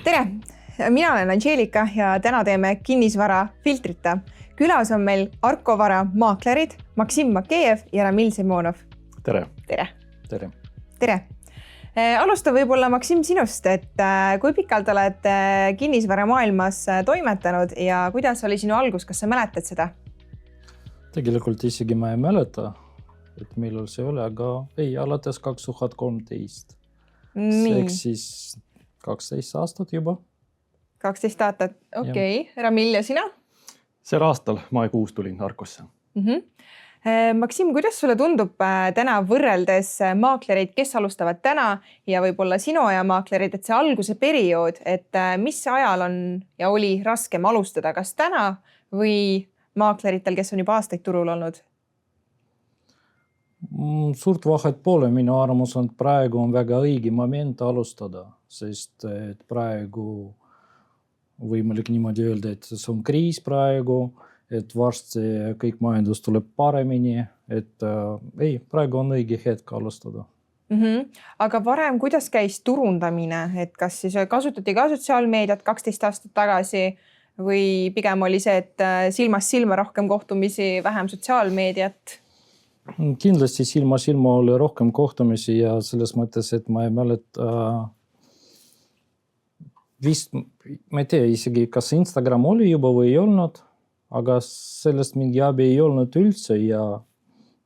Tere! Mina olen Angelika ja täna teeme kinnisvara filtrita. Külas on meil Arko Vara maaklerid Maksim Makejev ja Ramil Simonov. Tere! Tere! Tere! Tere! Alusta võib-olla Maksim sinust, et kui pikalt oled kinnisvara maailmas toimetanud ja kuidas oli sinu algus, kas sa mäletad seda? Tegelikult isegi ma ei mäleta, et millal see oli, aga ei, alates 2013. Seeks siis 12 aastat juba. 12 aastat, okei. Ramil ja sina? Sel aastal maikuus tulin Arkosse. Maksim, kuidas sulle tundub täna võrreldes maaklerid, kes alustavad täna ja võib-olla sinu aja maaklerid, et see alguse periood, et mis ajal on ja oli raskem alustada, kas täna või maakleritel, kes on juba aastaid turul olnud? Suurt vahet pole, minu arvamus on, et praegu on väga õige moment alustada, sest et praegu võimalik niimoodi öelda, et see on kriis praegu, et varsti kõik majandus tuleb paremini, et praegu on õige hetk alustada. Aga varem, kuidas käis turundamine, et kas siis kasutati ka sotsiaalmeediat 12 aastat tagasi või pigem oli see, et silmast silma rohkem kohtumisi, vähem sotsiaalmeediat? Kindlasti silma oli rohkem kohtumisi ja selles mõttes, et ma ei mäleta vist, ma ei tea isegi, kas Instagram oli juba või ei olnud, aga sellest mingi abi ei olnud üldse ja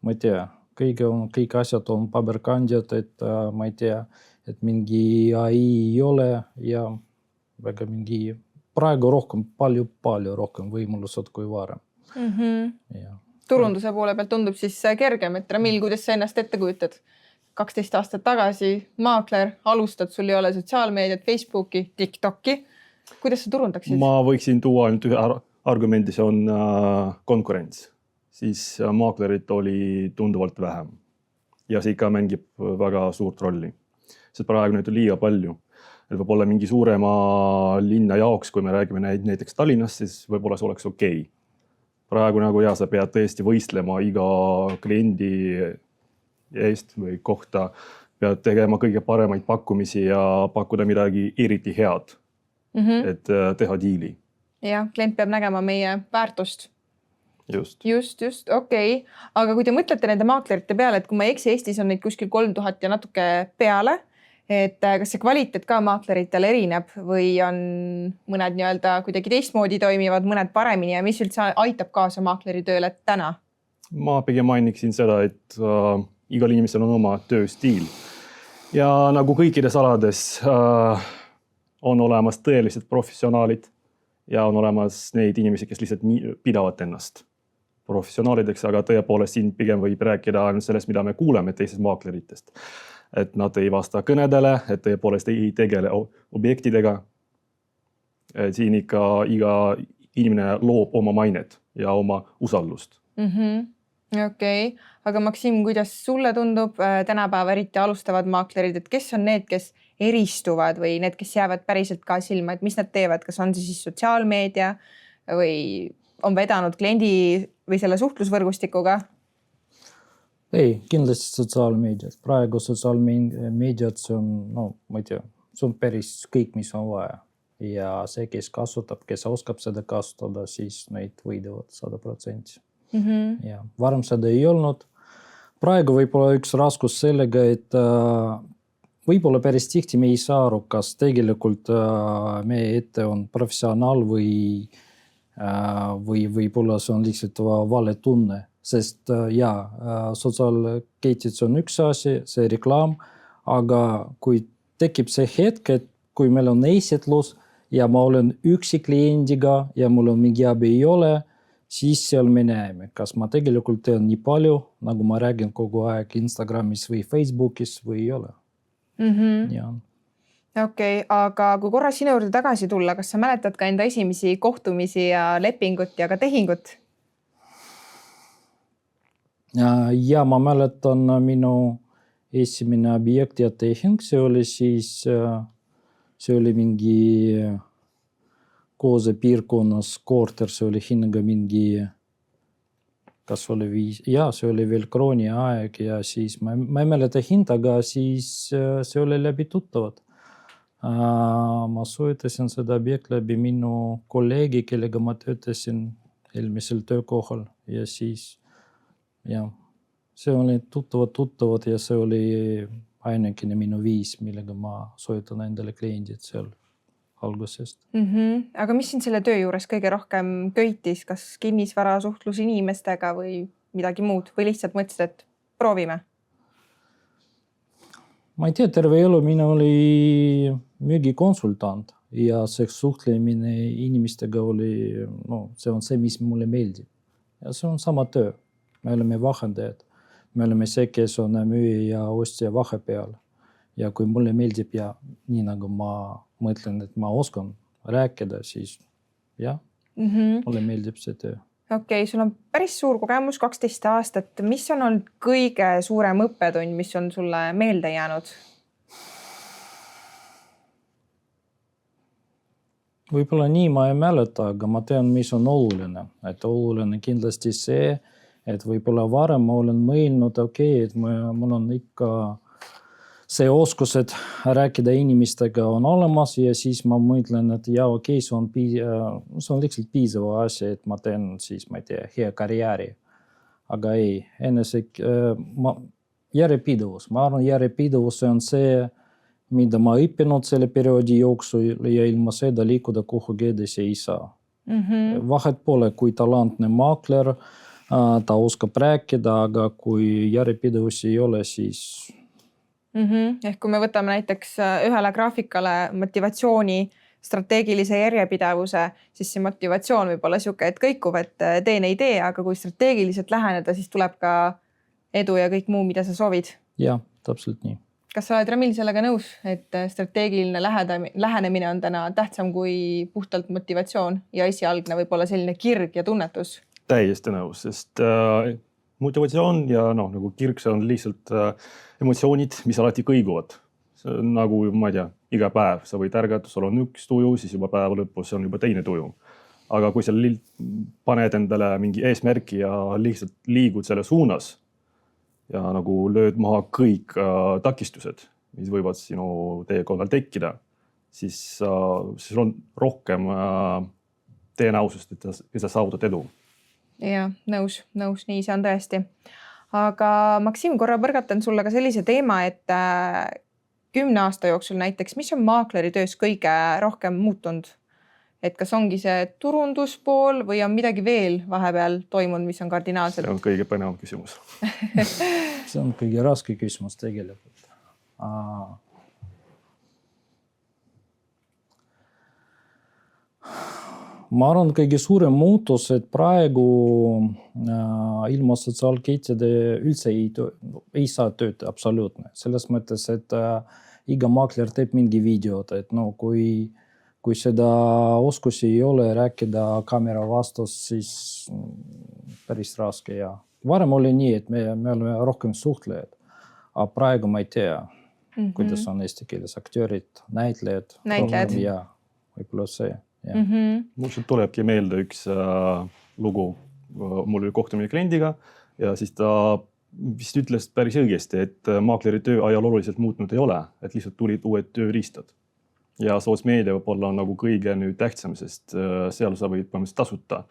ma ei tea, kõik asjad on paberkandjad, et ma ei tea, et mingi AI ei ole ja väga mingi praegu rohkem, palju rohkem võimalused kui varem. Turunduse poole pealt tundub siis kergem, et Ramil, kuidas sa ennast ette kujutad? 12 aastat tagasi maakler, alustad, sul ei ole sotsiaalmeediat, Facebooki, TikToki. Kuidas sa turundaksid? Ma võiksin tuua ainult ühe argumendi, see on konkurents. Siis maaklerit oli tunduvalt vähem. Ja see ikka mängib väga suurt rolli. Sest praegu neid on liiga palju. Et võib olla mingi suurema linna jaoks, kui me räägime näiteks Tallinnast, siis võib-olla see oleks okei. Praegu nagu sa pead tõesti võistlema iga kliendi eest või kohta, pead tegema kõige paremaid pakkumisi ja pakkuda midagi eriti head, et teha diili. Jah, klient peab nägema meie väärtust. Just, okei. Aga kui te mõtlete nende maaklerite peale, et kui ma ei eksi, Eestis on neid kuskil 3000 ja natuke peale, et kas see kvaliteet ka maakleritel erineb või on mõned nii-öelda kuidagi teistmoodi toimivad, mõned paremini ja mis üldse aitab kaasa maakleri tööle täna? Ma pigem mainiksin seda, et igal inimesel on oma tööstiil. Ja nagu kõikides alades on olemas tõelised professionaalid ja on olemas neid inimesi, kes lihtsalt pidavad ennast professionaalideks, aga tõepoolest siin pigem võib rääkida ainult sellest, mida me kuuleme teisest maakleritest. Et nad ei vasta kõnedele, et tõepoolest ei tegele objektidega. Et siin ikka iga inimene loob oma mainet ja oma usaldust. Okei. Aga Maksim, kuidas sulle tundub tänapäeva eriti alustavad maaklerid, et kes on need, kes eristuvad või need, kes jäävad päriselt ka silma, et mis nad teevad, kas on see siis sotsiaalmeedia või on vedanud kliendi või selle suhtlusvõrgustikuga? Ei, kindlasti sotsiaalmeediat. Praegu sotsiaalmeediat see on, ma ei tea, see on päris kõik, mis on vaja. Ja see, kes kasutab, kes oskab seda kasutada, siis neid võidavad 100%. Ja varem seda ei olnud. Praegu võib-olla üks raskus sellega, et võib-olla päris tihti me ei saa aru, kas tegelikult meie ette on professionaal või võib-olla see on lihtsalt vale tunne. Sest sotsiaalkeetid on üks asi, see reklaam, aga kui tekib see hetk, et kui meil on esitlus ja ma olen üksi kliendiga ja mul on mingi abi ei ole, siis seal me näeme, kas ma tegelikult teen nii palju, nagu ma räägin kogu aeg Instagramis või Facebookis või ei ole. Okei, aga kui korra sinu juurde tagasi tulla, kas sa mäletad ka enda esimesi kohtumisi ja lepingut ja ka tehingut? Ja ma mäletan minu esimene objekt ja tehing, see oli mingi koose piirkonnas korter, see oli hinnaga mingi, kas oli 5, see oli veel krooni aeg ja siis ma ei mäleta hinda, aga siis see oli läbi tuttavad. Ma soetasin seda objekti läbi minu kolleegi, kellega ma töötasin eelmisel töökohal ja siis jah, see oli tuttavad ja see oli ainukene minu viis, millega ma soetan endale kliendid seal algusest. Aga mis sind selle töö juures kõige rohkem köitis, kas kinnisvara suhtlus inimestega või midagi muud või lihtsalt mõtlesid, et proovime? Ma ei tea, terve elu mina oli müügikonsultant ja see suhtlemine inimestega oli, see on see, mis mulle meeldib. Ja see on sama töö. Me oleme vahendajad. Me oleme see, kes on müüja ja ostja vahepeal. Ja kui mulle meeldib ja nii nagu ma mõtlen, et ma oskan rääkida, siis jah, mulle meeldib see töö. Okei, sul on päris suur kogemus, 12 aastat. Mis on olnud kõige suurem õppetund, mis on sulle meelde jäänud? Võib-olla nii ma ei mäleta, aga ma tean, mis on oluline. Et oluline kindlasti see, et võib-olla varem ma olen mõelnud, et mul on ikka see oskused rääkida inimestega on olemas ja siis ma mõtlen, et see on lihtsalt piisav asi, et ma teen siis, ma ei tea, hea karjääri. Aga ei, järjepidevus. Ma arvan, järjepidevus on see, mida ma õppinud selle perioodi jooksul ja ilma seda liikuda kuhugi edasi ei saa. Vahet pole, kui talentne maakler, ta oskab rääkida, aga kui järjepidevus ei ole, siis Ehk kui me võtame näiteks ühele graafikale motivatsiooni, strateegilise järjepidevuse, siis see motivatsioon võib olla siuke, et kõikuv, et teen ei tee, aga kui strateegiliselt läheneda, siis tuleb ka edu ja kõik muu, mida sa soovid. Jah, täpselt nii. Kas sa oled, Ramil, sellega nõus, et strateegiline lähenemine on täna tähtsam kui puhtalt motivatsioon ja esialgne võib olla selline kirg ja tunnetus? Täiesti nõus, sest motivatsioon ja nagu kirg, see on lihtsalt emotsioonid, mis alati kõiguvad. Nagu, ma ei tea, iga päev sa võid ärgata, sul on üks tuju, siis juba päeva lõpus see on juba teine tuju. Aga kui sa paned endale mingi eesmärki ja lihtsalt liigud selle suunas ja nagu lööd maha kõik takistused, mis võivad sinu teekonnal tekkida, siis sul on rohkem tõenäosust, et sa saavutad edu. Ja, nõus, nii see on tõesti. Aga Maksim, korra põrgatan sulle ka sellise teema, et 10 aasta jooksul näiteks, mis on maakleri töös kõige rohkem muutunud? Et kas ongi see turunduspool või on midagi veel vahepeal toimunud, mis on kardinaalselt? See on kõige põnevam küsimus. See on kõige raske küsimus tegelikult. Ma arvan, kõige suurem muutus, et praegu ilma sotsiaalkettide üldse ei saa töötada absoluutne. Selles mõttes, et iga maakler teeb mingi videot, et kui seda oskusi ei ole rääkida kaamera vastus, siis päris raske. Ja varem oli nii, et me oleme rohkem suhtlejad, aga praegu ma ei tea, kuidas on eesti keeles aktöörid, näitlejad. Ja võib-olla see. Mul tulebki meelde üks lugu, mul oli kohtumine kliendiga ja siis ta vist ütles päris õigesti, et maakleri töö ajalooliselt muutnud ei ole, et lihtsalt tulid uued tööriistad. Ja sotsmeedia võib olla nagu kõige nüüd tähtsam, sest seal sa võid tasuta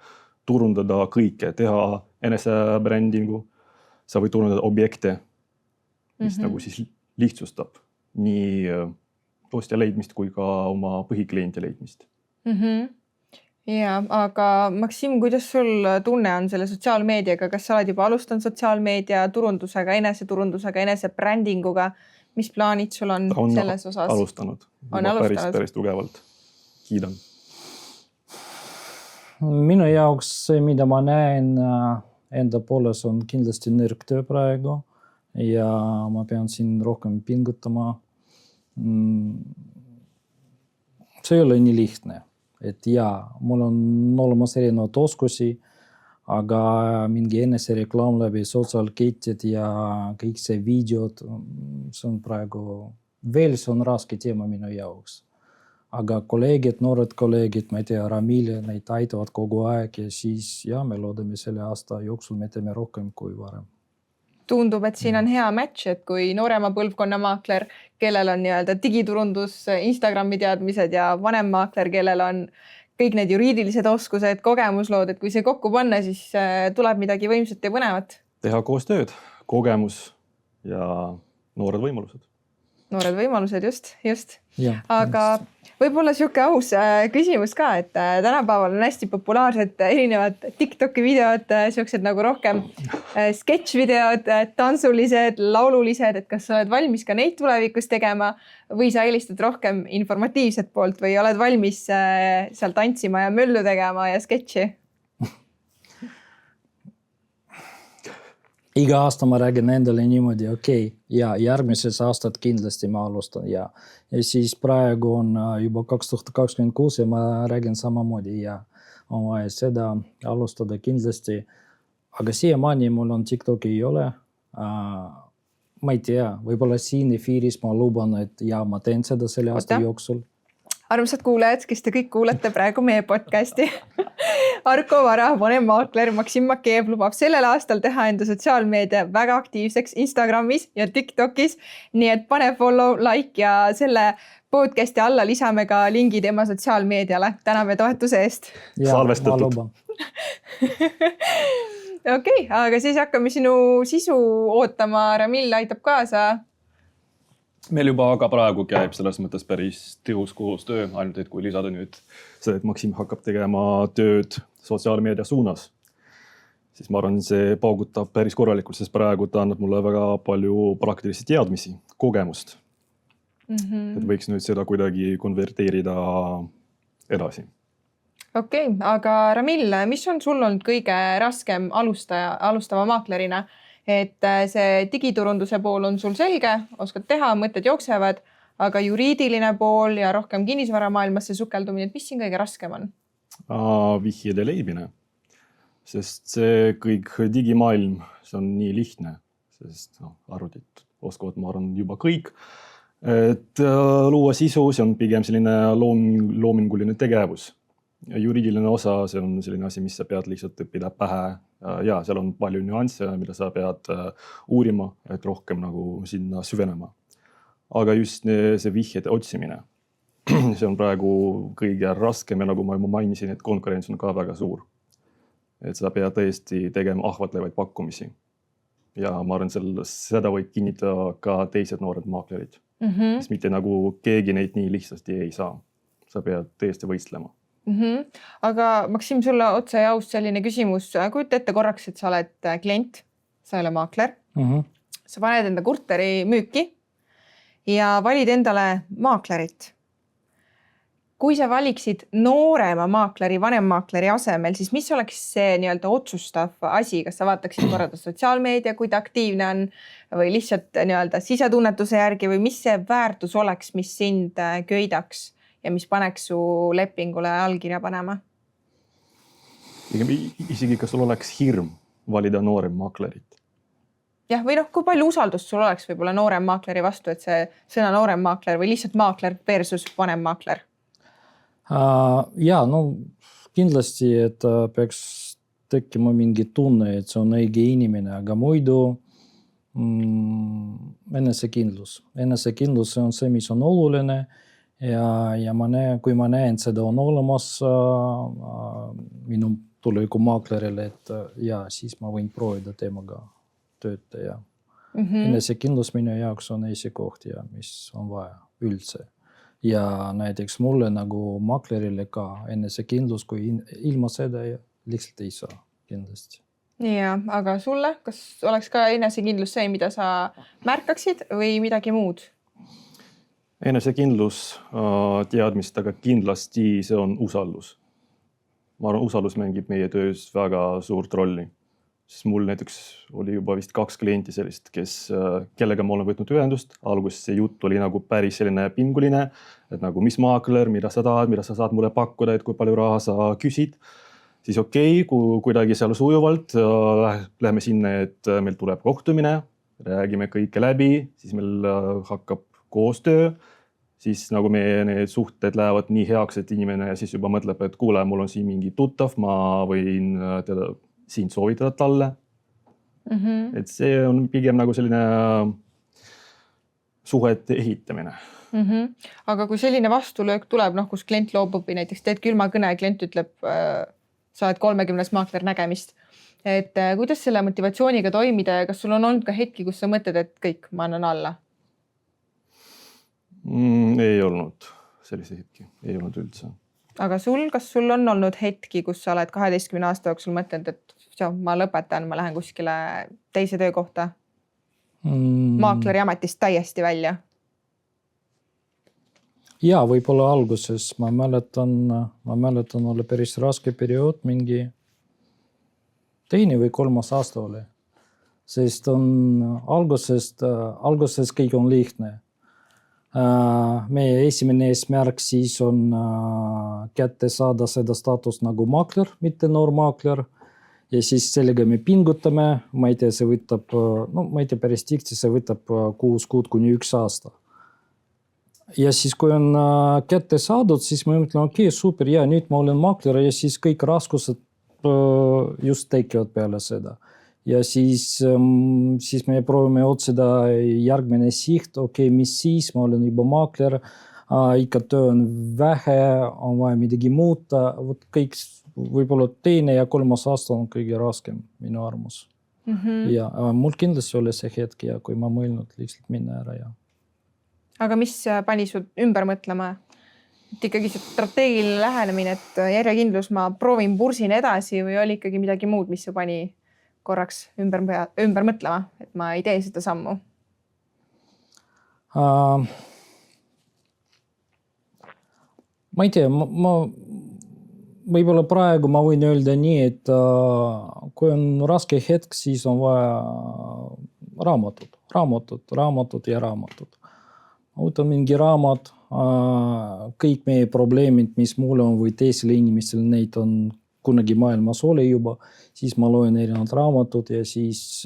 turundada kõike, teha enesebrändingu, sa võid turundada objekte, mis nagu siis lihtsustab nii ostja leidmist kui ka oma põhiklienti leidmist. Ja, aga Maksim, kuidas sul tunne on selle sotsiaalmeediaga? Kas sa oled juba alustanud sotsiaalmeedia turundusega, eneseturundusega, enesebrändinguga? Mis plaanid sul on selles osas? Alustanud. Päris tugevalt. Kiidan. Minu jaoks see, mida ma näen enda pooles, on kindlasti nõrk töö praegu ja ma pean siin rohkem pingutama. See ei ole nii lihtne. Et mul on olemas erinevad oskusi, aga mingi enesereklaam läbi sotsiaalketid ja kõik see videod, see on praegu veel, see on raske teema minu jaoks. Aga kolleegid, noored kolleegid, ma ei tea, Ramil, neid aitavad kogu aeg ja siis me loodame selle aasta jooksul me teeme rohkem kui varem. tundub, et siin on hea match, et kui noorema põlvkonna maakler, kellel on nii-öelda digiturundus, Instagrami teadmised ja vanem maakler, kellel on kõik need juriidilised oskused, kogemuslood, et kui see kokku panna, siis tuleb midagi võimsat ja põnevat. Teha koostööd, kogemus ja noored võimalused. Noored võimalused, just. Ja, aga võib-olla sihuke aus küsimus ka, et tänapäeval on hästi populaarsed erinevad TikToki videod, siuksed nagu rohkem sketšvideod, tantsulised, laululised, et kas sa oled valmis ka neid tulevikus tegema või sa eelistad rohkem informatiivset poolt või oled valmis seal tantsima ja möllu tegema ja sketši? Iga aasta ma räägin endale niimoodi, ja järgmises aastat kindlasti ma alustan ja siis praegu on juba 2026 ja ma räägin samamoodi ja on vaja seda alustada kindlasti. Aga siiamaani mul on TikToki ei ole. Ma ei tea, võib-olla siin efiiris ma luban, et ja ma teen seda selle aasta jooksul. Armsad kuulajad, kes te kõik kuulete praegu meie podcasti. Arko Vara, vanem maakler Maksim Makeev lubab sellel aastal teha enda sotsiaalmeedia väga aktiivseks Instagramis ja TikTokis. Nii et pane follow, like ja selle podcasti alla lisame ka lingi tema sotsiaalmeediale. Täname toetuse eest. Salvestatud. Okei, aga siis hakkame sinu sisu ootama. Ramil aitab kaasa. Meil juba ka praegu käib selles mõttes päris tõhus koostöö, ainult et kui lisada nüüd see, et Maksim hakkab tegema tööd sotsiaalmeedia suunas, siis ma arvan, see paugutab päris korralikult, sest praegu ta annab mulle väga palju praktilisi teadmisi, kogemust. Et võiks nüüd seda kuidagi konverteerida edasi. Okei, aga Ramil, mis on sul olnud kõige raskem alustava maaklerina? Et see digiturunduse pool on sul selge, oskad teha, mõtted jooksevad, aga juriidiline pool ja rohkem kinnisvaramaailmasse sukeldumine, et mis siin kõige raskem on? Vihjede leidmine, sest see kõik digimaailm, see on nii lihtne, sest arvutit oskavad, ma arvan, juba kõik. Et luua sisu, see on pigem selline loominguline tegevus. Ja juriidiline osa, see on selline asi, mis sa pead lihtsalt õppida pähe. Ja seal on palju nüansse, mida sa pead uurima, et rohkem nagu sinna süvenema. Aga just see vihjede otsimine, see on praegu kõige raskem ja nagu ma juba mainisin, et konkurents on ka väga suur. Et sa pead tõesti tegema ahvatlevaid pakkumisi. Ja ma arvan, seda võid kinnitada ka teised noored maaklerid. Sest mitte nagu keegi neid nii lihtsasti ei saa. Sa pead tõesti võistlema. Aga Maksim, sulle otse ja aus selline küsimus. Kujuta ette korraks, et sa oled klient, sa ei ole maakler. Sa paned enda korteri müüki ja valid endale maaklerit. Kui sa valiksid noorema maakleri, vanem maakleri asemel, siis mis oleks see nii-öelda otsustav asi? Kas sa vaataksid korrada sotsiaalmeedia, kui ta aktiivne on või lihtsalt nii-öelda sisetunnetuse järgi või mis see väärtus oleks, mis sind köidaks ja mis paneks su lepingule allkirja panema? Isegi kas sul oleks hirm valida noorem maaklerit? Jah, või kui palju usaldust sul oleks võib-olla noorem maakleri vastu, et see sõna noorem maakler või lihtsalt maakler versus vanem maakler? Kindlasti, et peaks tekkima mingi tunne, et see on õige inimene, aga muidu enesekindlus. Enesekindlus on see, mis on oluline ja kui ma näen, seda on olemas minu tuleviku maaklerile, et siis ma võin proovida temaga töötada. Enesekindlus minu jaoks on esikoht ja mis on vaja üldse. Ja näiteks mulle nagu maaklerile ka enesekindlus, kui ilma seda lihtsalt ei saa kindlasti. Ja, aga sulle, kas oleks ka enesekindlus see, mida sa märkaksid või midagi muud? Enesekindlus teadmist, aga kindlasti see on usaldus. Ma arvan, usaldus mängib meie töös väga suurt rolli. Sest mul näiteks oli juba vist 2 klienti sellist, kellega ma olen võtnud ühendust. Alguses see jutt oli nagu päris selline pinguline, et nagu mis maakler, mida sa saad mulle pakkuda, et kui palju raha sa küsid. Siis kui kuidagi seal sujuvalt läheme sinna, et meil tuleb kohtumine, räägime kõike läbi, siis meil hakkab koostöö, siis nagu meie need suhted lähevad nii heaks, et inimene siis juba mõtleb, et kuule, mul on siin mingi tuttav, ma võin teda siin soovitada talle. et see on pigem nagu selline suhete ehitamine. Aga kui selline vastulöök tuleb, kus klient loobub või näiteks teed külma kõne, klient ütleb, sa oled 30. maakler nägemist, et kuidas selle motivatsiooniga toimida ja kas sul on olnud ka hetki, kus sa mõtled, et kõik, ma annan alla? Ei olnud sellise hetki, ei olnud üldse. Aga kas sul on olnud hetki, kus sa oled 12 aasta jooksul mõtlenud, et ma lõpetan, ma lähen kuskile teise töökohta? Maakleri ametist täiesti välja? Ja võib-olla alguses ma mäletan oli päris raske periood, mingi teine või 3. aasta oli. Sest alguses kõik on lihtne. Meie esimene eesmärk siis on kätte saada seda status nagu maakler, mitte noormaakler. Ja siis sellega me pingutame, ma ei tea, see võtab, päris tihti see võtab 6 kuud kuni 1 aasta. Ja siis kui on kätte saadud, siis ma mõtlen, okei, super, ja nüüd ma olen maakler ja siis kõik raskused just tekivad peale seda. Ja siis me proovime otsida järgmine siht, okei, mis siis, ma olen juba maakler, ikka töö on vähe, on vaja midagi muuta, kõik võib-olla teine ja 3. aasta on kõige raskem minu armus. Ja mul kindlasti oli see hetk ja kui ma mõelnud lihtsalt minna ära ja. Aga mis pani su ümber mõtlema? Et ikkagi see strateegiline lähenemine, et järjekindlus ma proovin bursin edasi või oli ikkagi midagi muud, mis su pani korraks ümber mõtlema, et ma ei tee seda sammu? Ma ei tea, võib-olla praegu ma võin öelda nii, et kui on raske hetk, siis on vaja raamatud ja raamatud. Võtan mingi raamat, kõik meie probleemid, mis mulle on või teisele inimesele, neid on kunagi maailmas oli juba, siis ma loen erinevad raamatud ja siis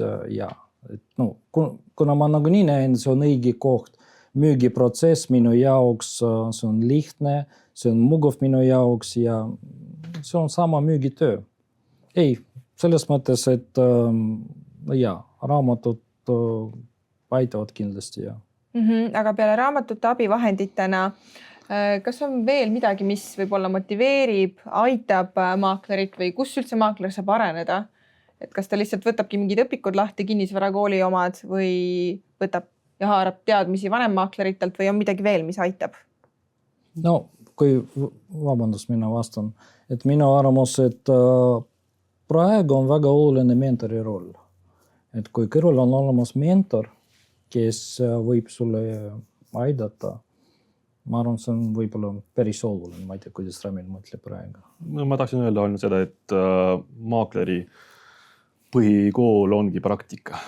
kuna ma nagu nii näen, see on õige koht. Müügiprotsess minu jaoks, see on lihtne, see on mugav minu jaoks ja see on sama müügitöö. Ei, selles mõttes, et raamatud aitavad kindlasti ja. Aga peale raamatute abivahenditena, kas on veel midagi, mis võib-olla motiveerib, aitab maaklerit või kus üldse maakler saab areneda? Et kas ta lihtsalt võtabki mingid õpikud lahti, kinnisvarakooli omad või võtab ja haarab teadmisi vanemmaakleritelt või on midagi veel, mis aitab? No, vabandust, mina vastan. Et minu arvamus, et praegu on väga oluline mentori roll. Et kui kõrval on olemas mentor, kes võib sulle aidata, ma arvan, see on võib-olla päris oluline. Ma ei tea, kuidas Ramil mõtleb praegu. Ma tahtsin öelda ainult seda, et maakleri põhikool ongi praktika.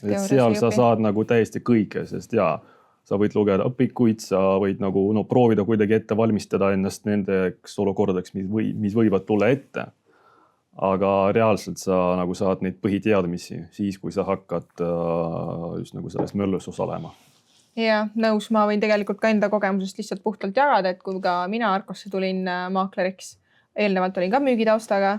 Et seal sa saad nagu täiesti kõike, sest sa võid lugeda õpikuid, sa võid nagu proovida kuidagi ette valmistada ennast nendeks olukordadeks, mis võivad tulla ette. Aga reaalselt sa nagu saad neid põhiteadmisi siis, kui sa hakkad just nagu selles möllus osalema. Ja, nõus, ma võin tegelikult ka enda kogemusest lihtsalt puhtalt jagada, et kui ka mina Arkosse tulin maakleriks, eelnevalt olin ka müügitaustaga,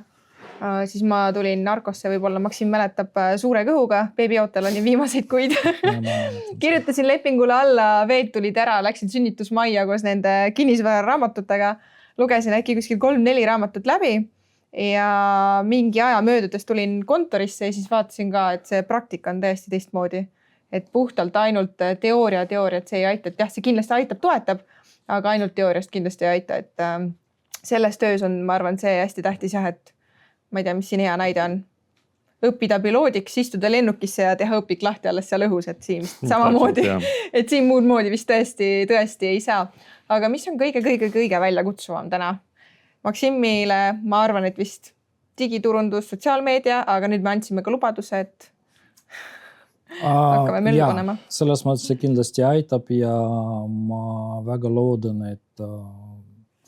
siis ma tulin Arkosse, võib-olla Maksim mäletab suure kõhuga, beebiootel oli viimaseid kuid. Kirjutasin lepingule alla, veed tulid ära, läksin sünnitusmajja koos nende kinnisvara raamatutega, lugesin äkki kuskil 3-4 raamatut läbi ja mingi aja möödudes tulin kontorisse ja siis vaatasin ka, et see praktika on täiesti teistmoodi. Et puhtalt ainult teooria, et see ei aita. Et jah, see kindlasti aitab, toetab, aga ainult teooriast kindlasti ei aita. Et selles töös on, ma arvan, see hästi tähtis jah, et ma ei tea, mis siin hea näide on. Õppida piloodiks, istuda lennukisse ja teha õpik lahti alles seal õhus, et siin samamoodi, et siin muud moodi vist tõesti ei saa. Aga mis on kõige väljakutsuvam täna? Maksimile, ma arvan, et vist digiturundus, sotsiaalmeedia, aga nüüd me andsime ka lubaduse, et hakkame möllu panema. Selles mõttes see kindlasti aitab ja ma väga loodan, et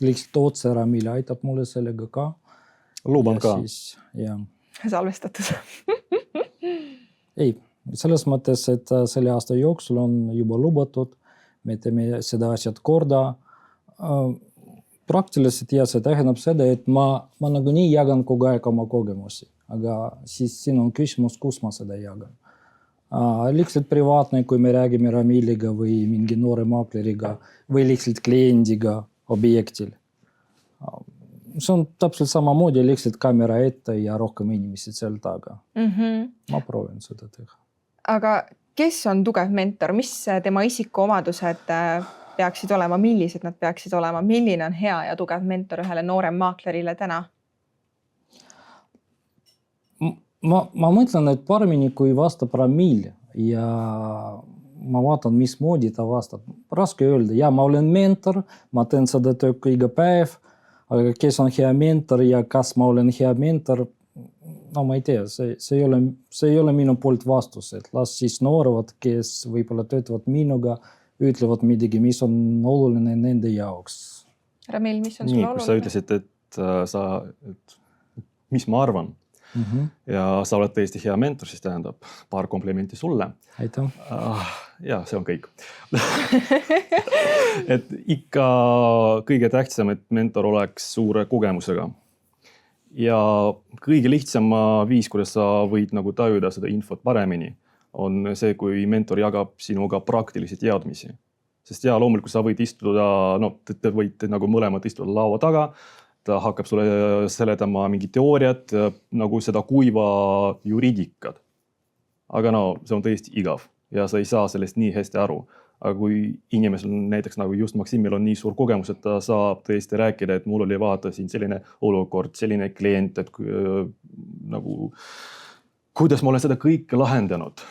lihtsalt otse Ramil aitab mulle sellega ka. Luban ka. Salvestatus. Ei, selles mõttes, et selle aasta jooksul on juba lubatud, me teeme seda asjad korda. Praktiliselt ja see tähendab seda, et ma nagu nii jagan kogu aeg oma kogemusi. aga siis siin on küsimus, kus ma seda jagan. Lihtsalt privaatne, kui me räägime Ramiliga või mingi noore maakleriga või lihtsalt kliendiga objektil. See on täpselt samamoodi lihtsalt kaamera ette ja rohkem inimesi seal taga. Ma proovin seda teha. Aga kes on tugev mentor, mis tema isikuomadused peaksid olema, millised nad peaksid olema, milline on hea ja tugev mentor ühele noorem maaklerile täna? Ma mõtlen, et paremini kui vastab Ramil ja ma vaatan, mismoodi ta vastab. Raske öelda, ja ma olen mentor, ma teen seda tööd iga päev, aga kes on hea mentor ja kas ma olen hea mentor, no ma ei tea, see ei ole minu poolt vastus, et las siis noorevad, kes võib-olla töötavad minuga, ütlevad midagi, mis on oluline nende jaoks. Ramil, mis on sulle oluline? Kui sa ütlesid, et mis ma arvan ja sa oled tõesti hea mentor, siis tähendab paar komplimenti sulle. Aitäh. Ja see on kõik. Et ikka kõige tähtsam, et mentor oleks suure kogemusega. Ja kõige lihtsam viis, kuidas sa võid nagu tajuda seda infot paremini, on see, kui mentor jagab sinuga praktilisi teadmisi. Sest loomulikult sa võid istuda, te võite nagu mõlemad istuda laua taga, ta hakkab sulle seletama mingi teooriat, nagu seda kuiva juridikat. Aga see on tõesti igav ja sa ei saa sellest nii hästi aru. Aga kui inimesel näiteks nagu just Maksimil on nii suur kogemus, et ta saab tõesti rääkida, et mul oli vaata siin selline olukord, selline klient, et nagu kuidas ma olen seda kõike lahendanud,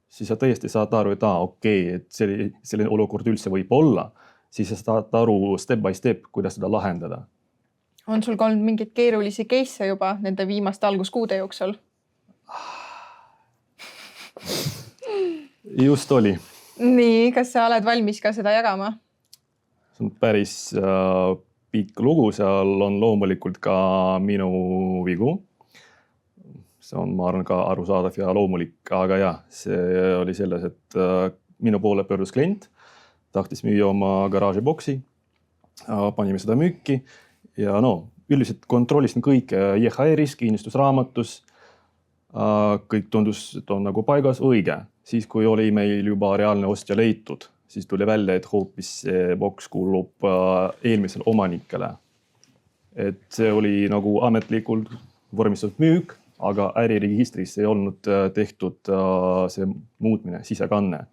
siis sa tõesti saad aru, et et selline olukord üldse võib olla, siis sa saad aru step by step, kuidas seda lahendada. On sul olnud mingeid keerulisi case'e juba nende viimaste alguskuude jooksul? Just oli. Nii, kas sa oled valmis ka seda jagama? See on päris pikk lugu, seal on loomulikult ka minu vigu. See on, ma arvan, ka arusaadav ja loomulik, aga see oli selles, et minu poole pöördus klient, tahtis müüa oma garaažiboksi, panime seda müüki ja üldiselt kontrollisin kõik EHR-is, kinnistusraamatus, kõik tundus, et on nagu paigas õige. Siis, kui oli meil juba reaalne ostja leitud, siis tuli välja, et hoopis see boks kuulub eelmisele omanikele. Et see oli nagu ametlikult vormistatud müük, aga äriregistris ei olnud tehtud see muutmine, sisekanne.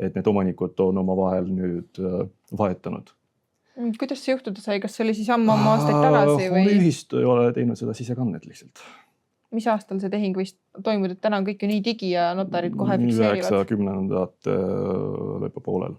Et need omanikud on oma vahel nüüd vahetanud. Kuidas see juhtuda sai? Kas see oli siis ammu aastaid tagasi? Ühistu ei ole teinud seda sisekannet lihtsalt. Mis aastal see tehing võis toimuda? Täna on kõik ju nii digi ja notarid kohe fikseerivad. 90-ndate lõpupoolel.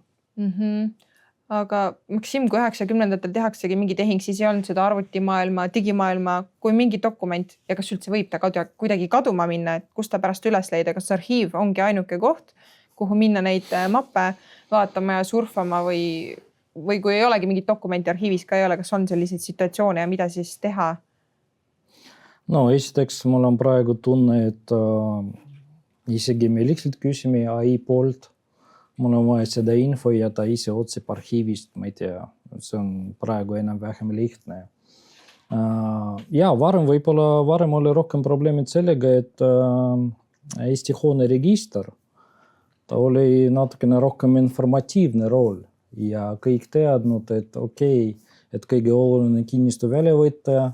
Aga Maksim, kui 90-ndatel tehaksegi mingi tehing, siis ei olnud seda arvutimaailma, digimaailma, kui mingi dokument ja kas üldse võib ta kuidagi kaduma minna, et kust ta pärast üles leida, kas arhiiv ongi ainuke koht, kuhu minna neid mappe vaatama ja surfama või kui ei olegi mingit dokumenti arhiivis ka ei ole, kas on selliseid situatsioone ja mida siis teha? Esiteks mul on praegu tunne, et isegi me lihtsalt küsime AI poolt. Mul on vaja seda info ja ta ise otsib arhiivist, ma ei tea, see on praegu enam-vähem lihtne. Ja varem oli rohkem probleemid sellega, et Eesti hoone register, ta oli natukene rohkem informatiivne rool ja kõik teadnud, et et kõige oluline kinnistu väljavõttaja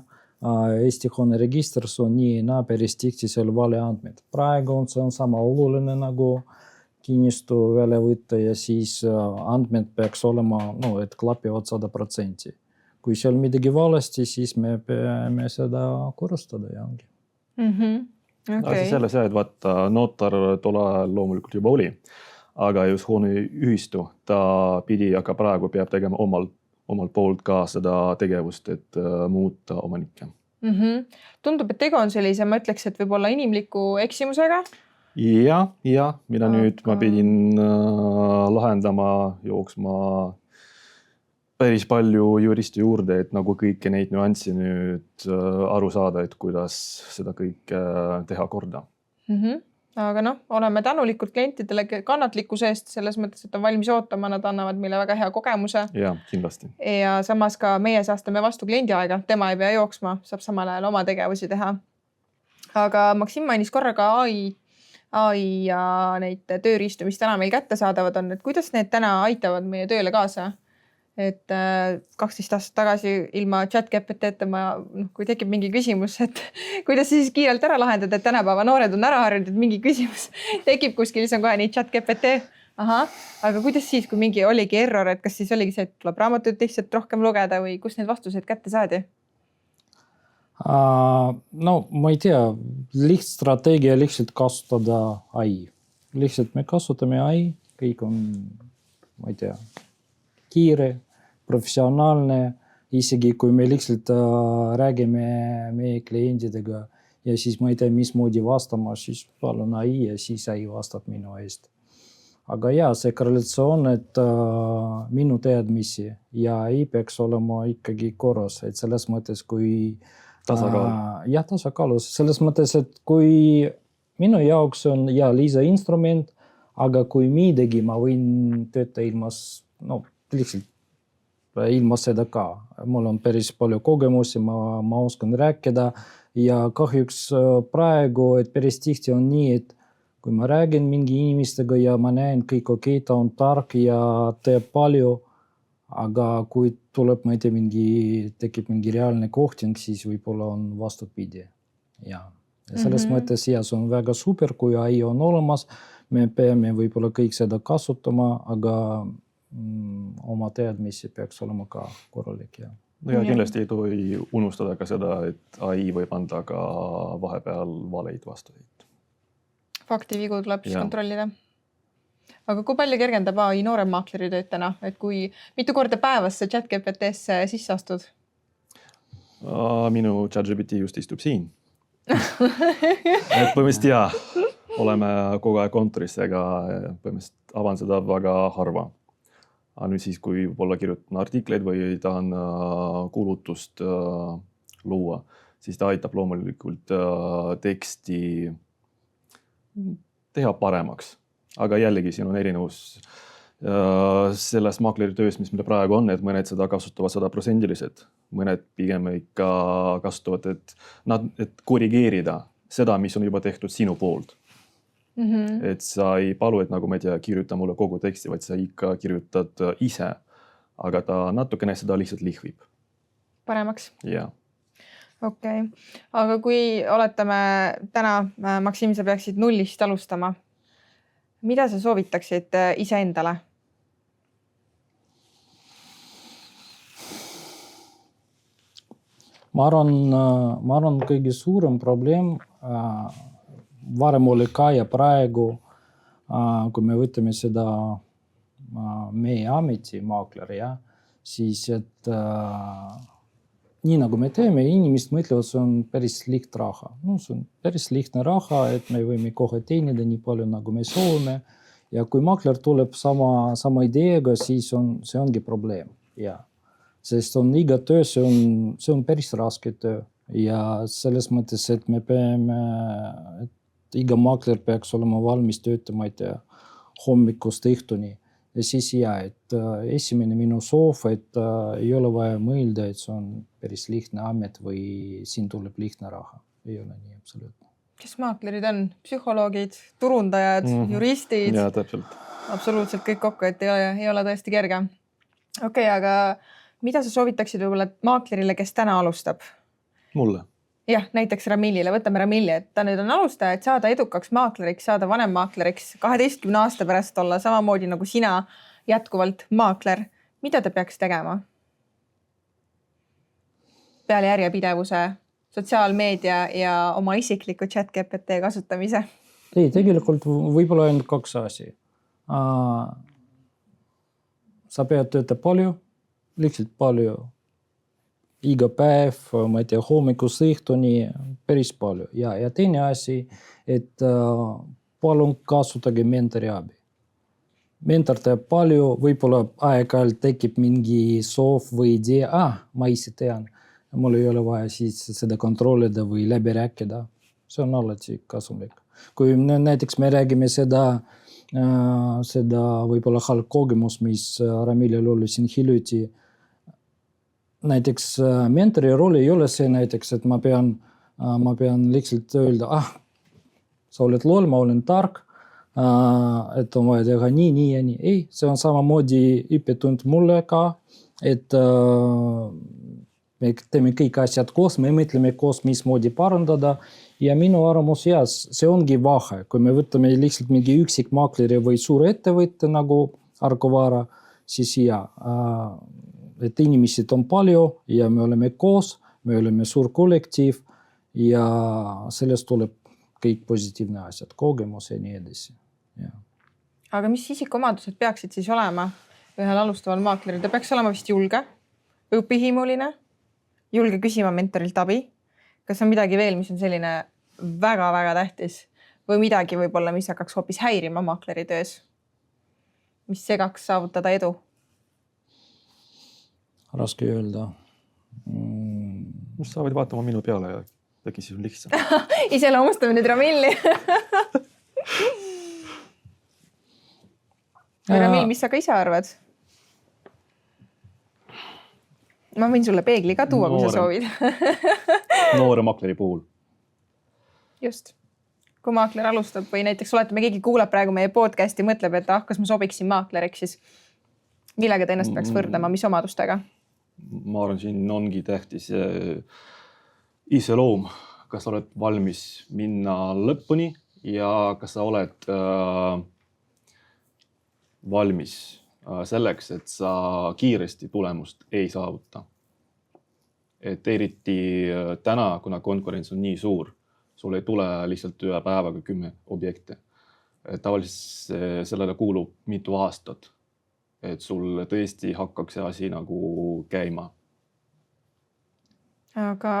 Eesti hoone registris on nii päris tihti seal valeandmed. Praegu on see sama oluline nagu kinnistu väljavõtta ja siis andmed peaks olema, et klapivad 100%. Kui seal midagi valesti, siis me peame seda korrustada ja ongi. Asi selles, et vaata, notar tol ajal loomulikult juba oli, aga just hoone ühistu ta pidi, aga praegu peab tegema omalt poolt ka seda tegevust, et muuta omanikke. Tundub, et tegu on sellise, ma ütleks, et võib-olla inimliku eksimusega? Ja, mida nüüd ma pidin lahendama, jooksma päris palju juristi juurde, et nagu kõiki neid nüanssi nüüd aru saada, et kuidas seda kõike teha korda. Aga oleme tänulikud klientidele kannatlikkuse eest, selles mõttes, et on valmis ootama, nad annavad meile väga hea kogemuse. Ja, kindlasti. Ja samas ka meie säästame vastu kliendi aega, tema ei pea jooksma, saab samal ajal oma tegevusi teha. aga Maksim mainis korra ka AI ja neid tööriistu, mis täna meil kättesaadavad on, et kuidas need täna aitavad meie tööle kaasa? Et 12 aastat tagasi ilma chat-GPT-ta kui tekib mingi küsimus, et kuidas siis kiirelt ära lahendada, et tänapäeva noored on ära harjunud, et mingi küsimus tekib kuskil, siis on kohe nii chat-GPT. Aga kuidas siis, kui mingi oligi error, et kas siis oligi see, et tuleb raamatut lihtsalt rohkem lugeda või kus need vastused kätte saadi? No ma ei tea, strateegia lihtsalt kasutada AI. Lihtsalt me kasutame AI, kõik on, ma ei tea, kiire, professionaalne, isegi kui me lihtsalt räägime meie klientidega ja siis ma ei tea, mismoodi vastama, siis palun AI ja siis AI vastab minu eest. Aga jaa, see korrelatsioon, et minu teadmisi ja AI peaks olema ikkagi korras, et selles mõttes, kui tasakaalus, selles mõttes, et kui minu jaoks on lisainstrument, aga kui midagi ma võin tööta lihtsalt ilma seda ka. Mul on päris palju kogemusi, ma oskan rääkida ja kahjuks praegu, et päris tihti on nii, et kui ma räägin mingi inimestega ja ma näen kõik okei, ta on tark ja teeb palju, aga kui tuleb, ma ei tea, tekib mingi reaalne kohting, siis võib-olla on vastupidi. Ja selles mõttes see on väga super, kui AI on olemas, me peame võib-olla kõik seda kasutama, aga oma teadmisi peaks olema ka korralik. Ja kindlasti ei tohi unustada ka seda, et AI võib anda ka vahepeal valeid vastuseid. Faktivigu tuleb siis kontrollida. Aga kui palju kergendab AI nooremmaakleri tööd täna? Et kui mitu korda päevas sa chat-GPT-sse sisse astud? Minu chat-GPT just istub siin. Et põhimõtteliselt oleme kogu aeg kontoris, ega põhimõtteliselt avan seda väga harva. Aga nüüd siis, kui võib-olla kirjutan artikleid või tahan kuulutust luua, siis ta aitab loomulikult teksti teha paremaks. Aga jällegi siin on erinevus selles maakleri töös, mis meil praegu on, et mõned seda kasutavad 100%, mõned pigem ikka kasutavad, et korrigeerida seda, mis on juba tehtud sinu poolt. Et sa ei palu, et nagu ma ei tea, kirjuta mulle kogu teksti, vaid sa ikka kirjutad ise, aga ta natukene seda lihtsalt lihvib. Paremaks? Jah. Okei. Aga kui oletame täna, Maksim, sa peaksid nullist alustama, mida sa soovitaksid iseendale? Ma arvan, kõige suurem probleem varem oli ka ja praegu, kui me võtame seda meie ameti maakler, siis et nii nagu me teeme, inimesed mõtlevad, see on päris liht raha. See on päris lihtne raha, et me võime kohe teenida nii palju, nagu me soovime. Ja kui maakler tuleb sama ideega, siis see ongi probleem. Ja. Sest on iga töö, see on päris raske töö. Ja selles mõttes, et me peame, et iga maakler peaks olema valmis töötama, ei tea, hommikust õhtuni. Ja siis et esimene minu soov, et ei ole vaja mõelda, et see on päris lihtne amet või siin tuleb lihtne raha. Ei ole nii absoluutne. Kes maaklerid on? Psühholoogid, turundajad, juristid? Ja, täpselt. Absoluutselt kõik kokku, et ei ole tõesti kerge. Okei, aga mida sa soovitaksid võib-olla maaklerile, kes täna alustab? Mulle? Jah, näiteks Ramillile. Võtame Ramilli, et ta nüüd on alustaja, et saada edukaks maakleriks, saada vanem maakleriks, 12 aasta pärast olla samamoodi nagu sina jätkuvalt maakler. Mida ta peaks tegema? Peale järjepidevuse, sotsiaalmeedia ja oma isikliku chat-GPT kasutamise? Ei, tegelikult võib-olla ainult 2 asi. Sa pead tööta palju, lihtsalt palju. Iga päev, ma ei tea, hommikust õhtuni päris palju. Ja teine asi, et palun kasutage mentori abi. Mentor teeb palju, võib-olla aeg-ajalt tekib mingi soov või idee, ma ise tean. Mul ei ole vaja siis seda kontrollida või läbi rääkida. See on alati kasumlik. Kui näiteks me räägime seda võib-olla halb kogemus, mis Ramilil oli siin hiljuti. Näiteks mentori rool ei ole see näiteks, et ma pean ma pean lihtsalt öelda, sa oled loll, ma olen tark, et on vaja teha nii ja nii. Ei, see on samamoodi õppetund mulle ka, et me teeme kõik asjad koos, me mõtleme koos, mismoodi parandada. Ja minu arvamus, see ongi vahe, kui me võtame lihtsalt mingi üksik maakleri või suur ettevõtte nagu Argo Vara, siis et inimesed on palju ja me oleme koos, me oleme suur kollektiiv ja sellest tuleb kõik positiivne asjad, kogemus ja nii edasi. Ja. Aga mis isikuomadused peaksid siis olema ühel alustaval maakleril? Ta peaks olema vist julge, õpihimuline, julge küsima mentorilt abi. Kas on midagi veel, mis on selline väga-väga tähtis või midagi võib-olla, mis hakkaks hoopis häirima maakleri töös? Mis segaks saavutada edu? Raske öelda. Sa võid vaatama minu peale ja äkki siis on lihtsam. Iseloomustame nüüd Ramilli. Ramil, mis sa ka ise arvad? Ma võin sulle peegli ka tuua, kui sa soovid. Noore makleri puhul. Just. Kui maakler alustab või näiteks oletame, keegi kuulab praegu meie podcasti, mõtleb, et kas ma sobiksin maakleriks, siis millega ta ennast peaks võrdlema, mis omadustega? Ma arvan, siin ongi tähtis iseloom, kas sa oled valmis minna lõpuni ja kas sa oled valmis selleks, et sa kiiresti tulemust ei saavuta. Et eriti täna, kuna konkurents on nii suur, sul ei tule lihtsalt ühe päevaga 10 objekte. Tavaliselt sellele kuulub mitu aastat, et sul tõesti hakkaks see asi nagu käima. Aga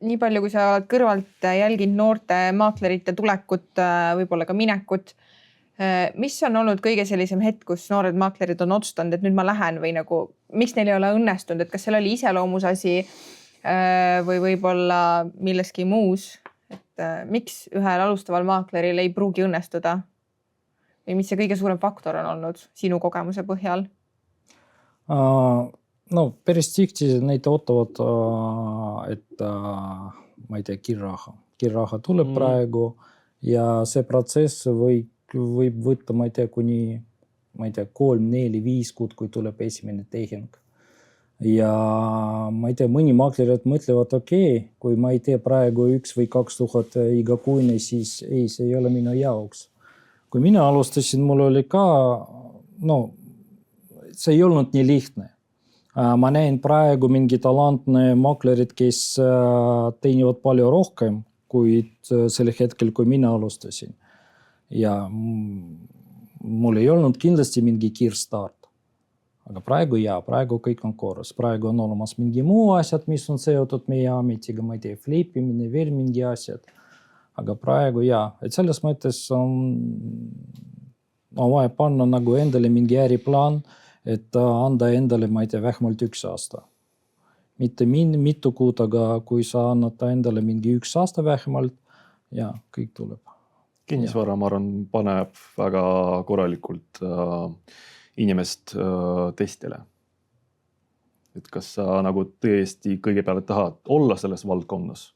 nii palju, kui sa oled kõrvalt jälginud noorte maaklerite tulekut, võib-olla ka minekut, mis on olnud kõige sellisem hetk, kus noored maaklerid on otsustanud, et nüüd ma lähen või nagu, miks neil ei ole õnnestunud, et kas seal oli iseloomus asi või võib-olla milleski muus, et miks ühel alustaval maakleril ei pruugi õnnestuda või mis see kõige suurem faktor on olnud sinu kogemuse põhjal? No päris tihti neid ootavad, et ma ei tea, kiirraha tuleb praegu ja see protsess võib võtta, ma ei tea, kuni 3, 4, 5 kuud, kui tuleb esimene tehing. Ja ma ei tea, mõni maaklerid mõtlevad, kui ma ei tee praegu 1 või 2000 igakuine, siis ei, see ei ole minu jaoks. Kui mina alustasin, mul oli ka, see ei olnud nii lihtne. Ma näen praegu mingi talantne maaklerid, kes teenivad palju rohkem kui selle hetkel, kui mina alustasin. Ja mul ei olnud kindlasti mingi kiirstart. Aga praegu kõik on korras. Praegu on olemas mingi muu asjad, mis on seotud meie ametiga, ma ei tea, flipimine, veel mingi asjad. Aga praegu et selles mõttes on vaja panna nagu endale mingi äriplaan, et anda endale, ma ei tea, vähemalt 1 aasta. Mitte mitu kuud, aga kui sa annad endale mingi 1 aasta vähemalt, kõik tuleb. Kinnisvara, ma arvan, paneb väga korralikult inimest testile. Et kas sa nagu tõesti kõigepealt tahad olla selles valdkonnas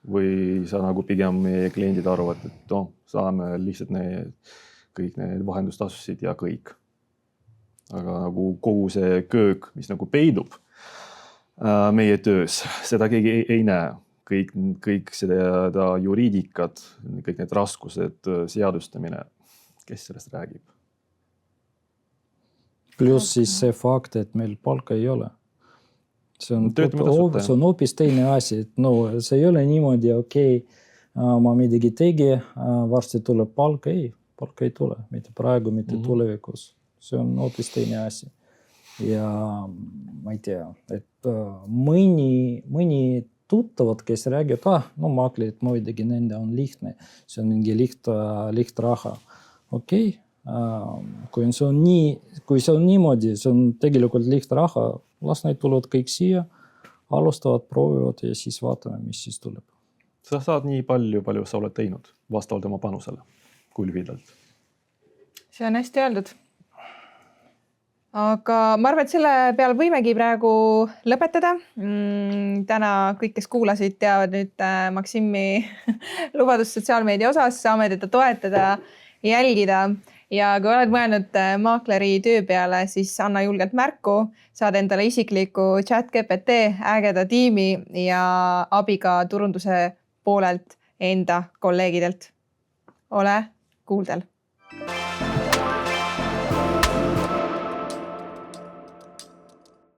või sa nagu pigem meie kliendid arvad, et saame lihtsalt kõik need vahendustasusid ja kõik. Aga nagu kogu see köök, mis nagu peidub meie töös, seda keegi ei näe. Kõik seda juriidikat, kõik need raskused, seadustamine, kes sellest räägib? Plus siis see fakt, et meil palka ei ole. See on hoopis teine asi, et see ei ole niimoodi, ma midagi tegi, varsti tuleb palka, palka ei tule, mitte praegu, mitte tulevikus. See on hoopis teine asi. Ja ma ei tea, et mõni tuttavad, kes räägivad, maaklerid muidugi, nende on lihtne, see on mingi liht raha. Kui see on niimoodi, see on tegelikult liht raha, las neid tulevad kõik siia, alustavad, proovivad ja siis vaatame, mis siis tuleb. Sa saad nii palju sa oled teinud vastavalt oma panusele, kui lühidalt. See on hästi öeldud. aga ma arvan, et selle peale võimegi praegu lõpetada. Täna kõik, kes kuulasid, teavad nüüd Maksimi lubadust sotsiaalmeedia osas, saame teda toetada, jälgida ja kui oled mõelnud maakleri töö peale, siis anna julgelt märku, saad endale isikliku ChatGPT, ägeda tiimi ja abi ka turunduse poolelt enda kolleegidelt. Ole kuuldel!